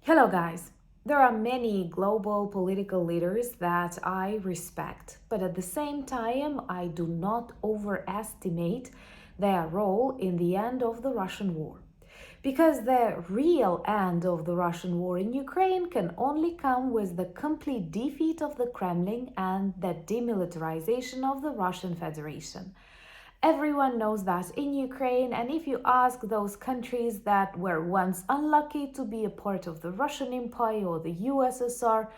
Hello, guys. There are many global political leaders that I respect, but at the same time, I do not overestimate their role in the end of the Russian war. Because the real end of the Russian war in Ukraine can only come with the complete defeat of the Kremlin and the demilitarization of the Russian Federation. Everyone knows that in Ukraine, and if you ask those countries that were once unlucky to be a part of the Russian Empire or the USSR,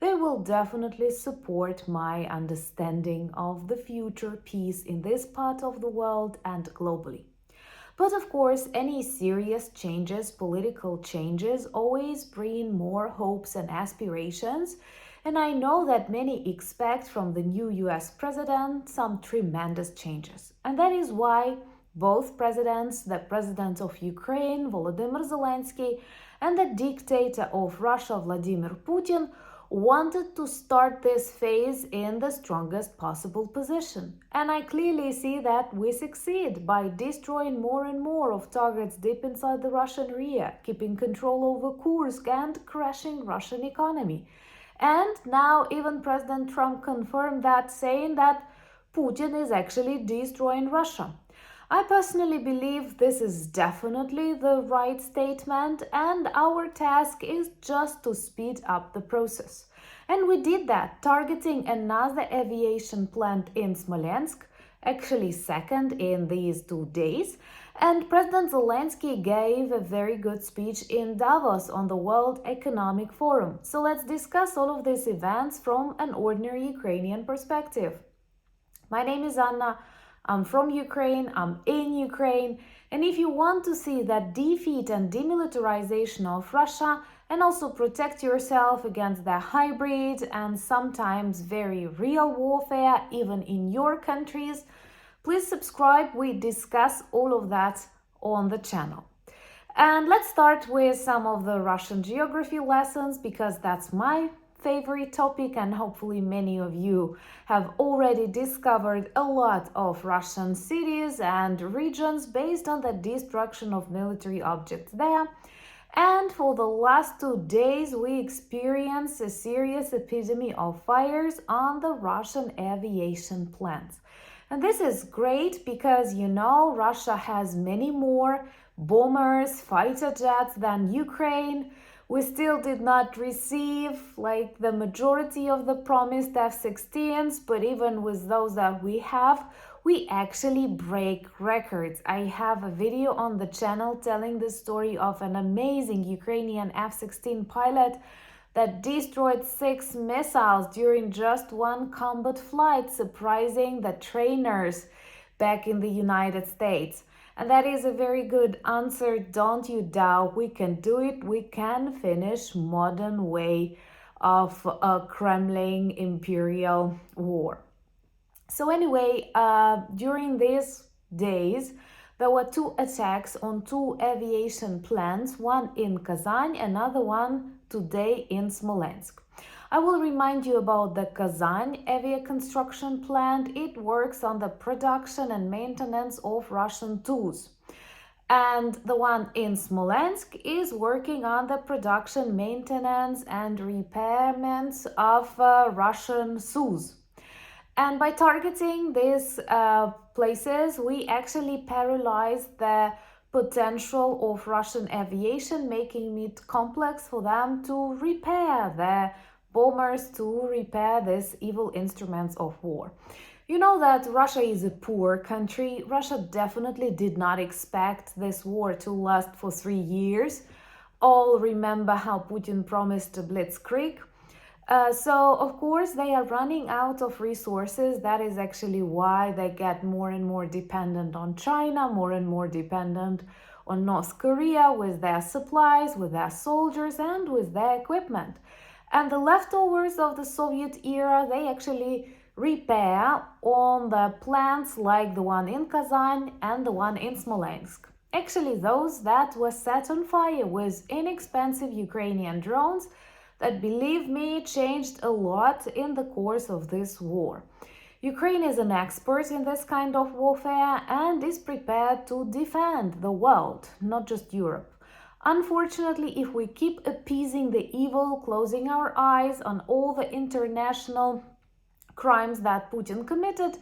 they will definitely support my understanding of the future peace in this part of the world and globally. But of course, any serious changes, political changes, always bring more hopes and aspirations. And I know that many expect from the new US president some tremendous changes. And that is why both presidents, the president of Ukraine, Volodymyr Zelensky, and the dictator of Russia, Vladimir Putin, wanted to start this phase in the strongest possible position. And I clearly see that we succeed by destroying more and more of targets deep inside the Russian rear, keeping control over Kursk and crashing Russian economy. And now even President Trump confirmed that, saying that Putin is actually destroying Russia. I personally believe this is definitely the right statement, and our task is just to speed up the process. And we did that, targeting another aviation plant in Smolensk, actually second in these 2 days. And President Zelensky gave a very good speech in Davos on the World Economic Forum. So let's discuss all of these events from an ordinary Ukrainian perspective. My name is Anna. I'm from Ukraine, I'm in Ukraine, and if you want to see that defeat and demilitarization of Russia and also protect yourself against the hybrid and sometimes very real warfare, even in your countries, please subscribe. We discuss all of that on the channel. And let's start with some of the Russian geography lessons because that's my favorite topic, and hopefully many of you have already discovered a lot of Russian cities and regions based on the destruction of military objects there. And for the last 2 days, we experienced a serious epidemic of fires on the Russian aviation plants. And this is great because, Russia has many more bombers, fighter jets than Ukraine. We still did not receive the majority of the promised F-16s, but even with those that we have, we actually break records. I have a video on the channel telling the story of an amazing Ukrainian F-16 pilot that destroyed 6 missiles during just one combat flight, surprising the trainers back in the United States. And that is a very good answer. Don't you doubt we can do it. We can finish modern way of a Kremlin imperial war. So anyway, during these days, there were 2 attacks on 2 aviation plants, one in Kazan, another one today in Smolensk. I will remind you about the Kazan construction plant. It works on the production and maintenance of Russian tools. And the one in Smolensk is working on the production, maintenance, and repairments of Russian Sus. And by targeting these places, we actually paralyzed the potential of Russian aviation, making it complex for them to repair the bombers, to repair these evil instruments of war. You know that Russia is a poor country. Russia definitely did not expect this war to last for 3 years. All remember how Putin promised a blitzkrieg. So, of course, they are running out of resources. That is actually why they get more and more dependent on China, more and more dependent on North Korea with their supplies, with their soldiers, and with their equipment. And the leftovers of the Soviet era, they actually repair on the plants like the one in Kazan and the one in Smolensk. Actually, those that were set on fire with inexpensive Ukrainian drones that, believe me, changed a lot in the course of this war. Ukraine is an expert in this kind of warfare and is prepared to defend the world, not just Europe. Unfortunately, if we keep appeasing the evil, closing our eyes on all the international crimes that Putin committed,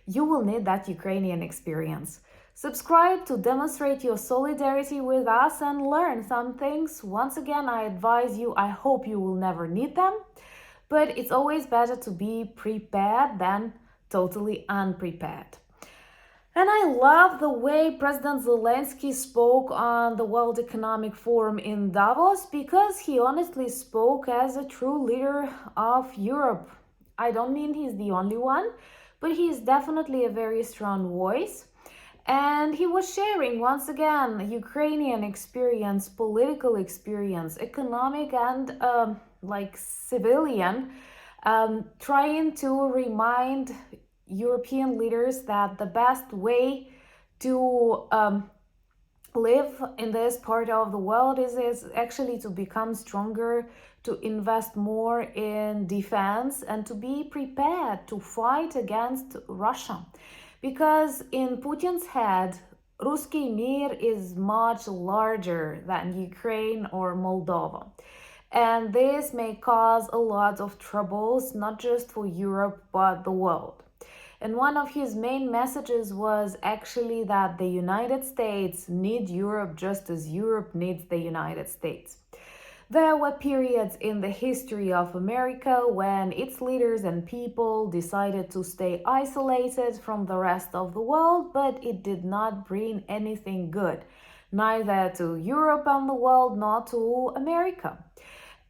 you will need that Ukrainian experience. Subscribe to demonstrate your solidarity with us and learn some things. Once again, I advise you, I hope you will never need them, but it's always better to be prepared than totally unprepared. And I love the way President Zelensky spoke on the World Economic Forum in Davos, because he honestly spoke as a true leader of Europe. I don't mean he's the only one, but he is definitely a very strong voice. And he was sharing once again Ukrainian experience, political experience, economic and civilian, trying to remind European leaders that the best way to live in this part of the world is actually to become stronger, to invest more in defense, and to be prepared to fight against Russia. Because in Putin's head, Ruski Mir is much larger than Ukraine or Moldova. And this may cause a lot of troubles, not just for Europe, but the world. And one of his main messages was actually that the United States need Europe just as Europe needs the United States. There were periods in the history of America when its leaders and people decided to stay isolated from the rest of the world, but it did not bring anything good, neither to Europe and the world nor to America.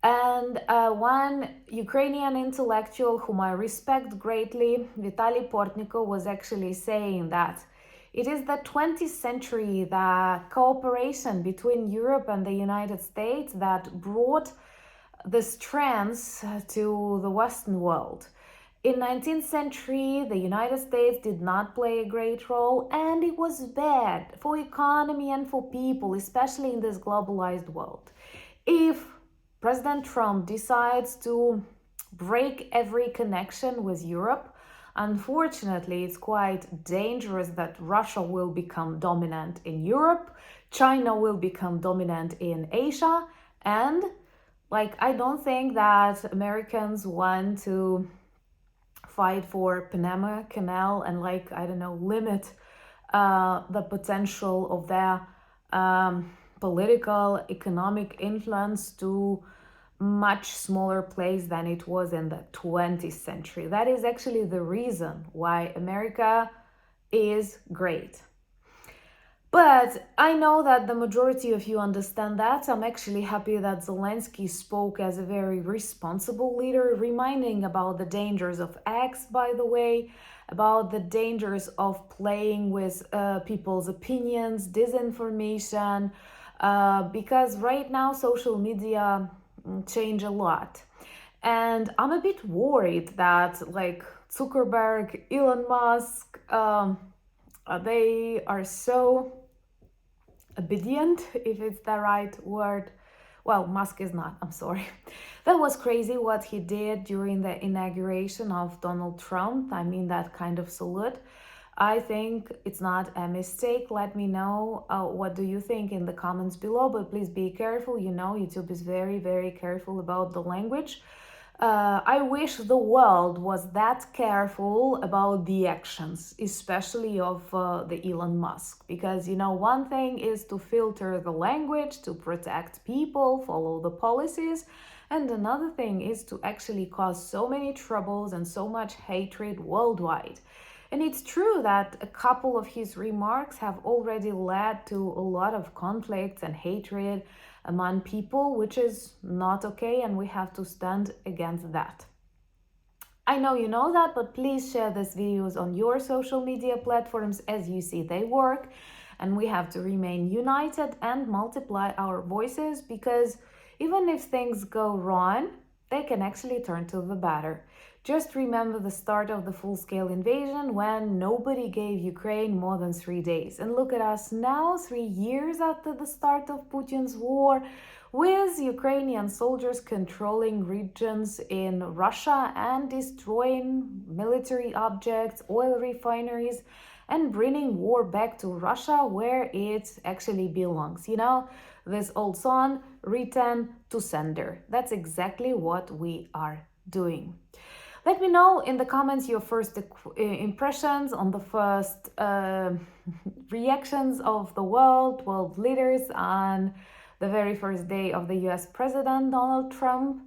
And one Ukrainian intellectual whom I respect greatly, Vitaly Portnikov, was actually saying that it is the 20th century, the cooperation between Europe and the United States, that brought the strengths to the Western world. In 19th century, the United States did not play a great role, and it was bad for economy and for people, especially in this globalized world. If President Trump decides to break every connection with Europe, unfortunately, it's quite dangerous that Russia will become dominant in Europe, China will become dominant in Asia, and I don't think that Americans want to fight for Panama Canal and limit the potential of their political, economic influence to much smaller place than it was in the 20th century. That is actually the reason why America is great. But I know that the majority of you understand that. I'm actually happy that Zelensky spoke as a very responsible leader, reminding about the dangers of X, by the way, about the dangers of playing with people's opinions, disinformation, because right now social media change a lot. And I'm a bit worried that Zuckerberg, Elon Musk, they are so obedient, if it's the right word. Well, Musk is not, I'm sorry. That was crazy what he did during the inauguration of Donald Trump. I mean, that kind of salute. I think it's not a mistake. Let me know what do you think in the comments below, but please be careful. You know, YouTube is very, very careful about the language. I wish the world was that careful about the actions, especially of the Elon Musk, because, you know, one thing is to filter the language, to protect people, follow the policies, and another thing is to actually cause so many troubles and so much hatred worldwide. And it's true that a couple of his remarks have already led to a lot of conflicts and hatred among people, which is not okay, and we have to stand against that. I know you know that, but please share these videos on your social media platforms. As you see, they work, and we have to remain united and multiply our voices, because even if things go wrong, they can actually turn to the better. Just remember the start of the full-scale invasion, when nobody gave Ukraine more than 3 days. And look at us now, 3 years after the start of Putin's war, with Ukrainian soldiers controlling regions in Russia and destroying military objects, oil refineries, and bringing war back to Russia where it actually belongs. You know, this old song, return to sender. That's exactly what we are doing. Let me know in the comments your first impressions on the first reactions of the world leaders on the very first day of the US President Donald Trump.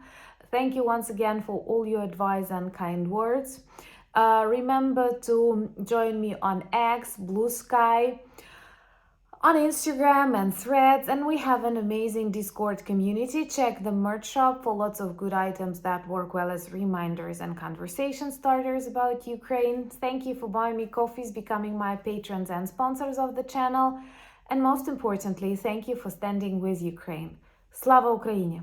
Thank you once again for all your advice and kind words. Remember to join me on X, Blue Sky, on Instagram and Threads, and we have an amazing Discord community. Check the merch shop for lots of good items that work well as reminders and conversation starters about Ukraine. Thank you for buying me coffees, becoming my patrons and sponsors of the channel, and most importantly, thank you for standing with Ukraine. Slava Ukraini!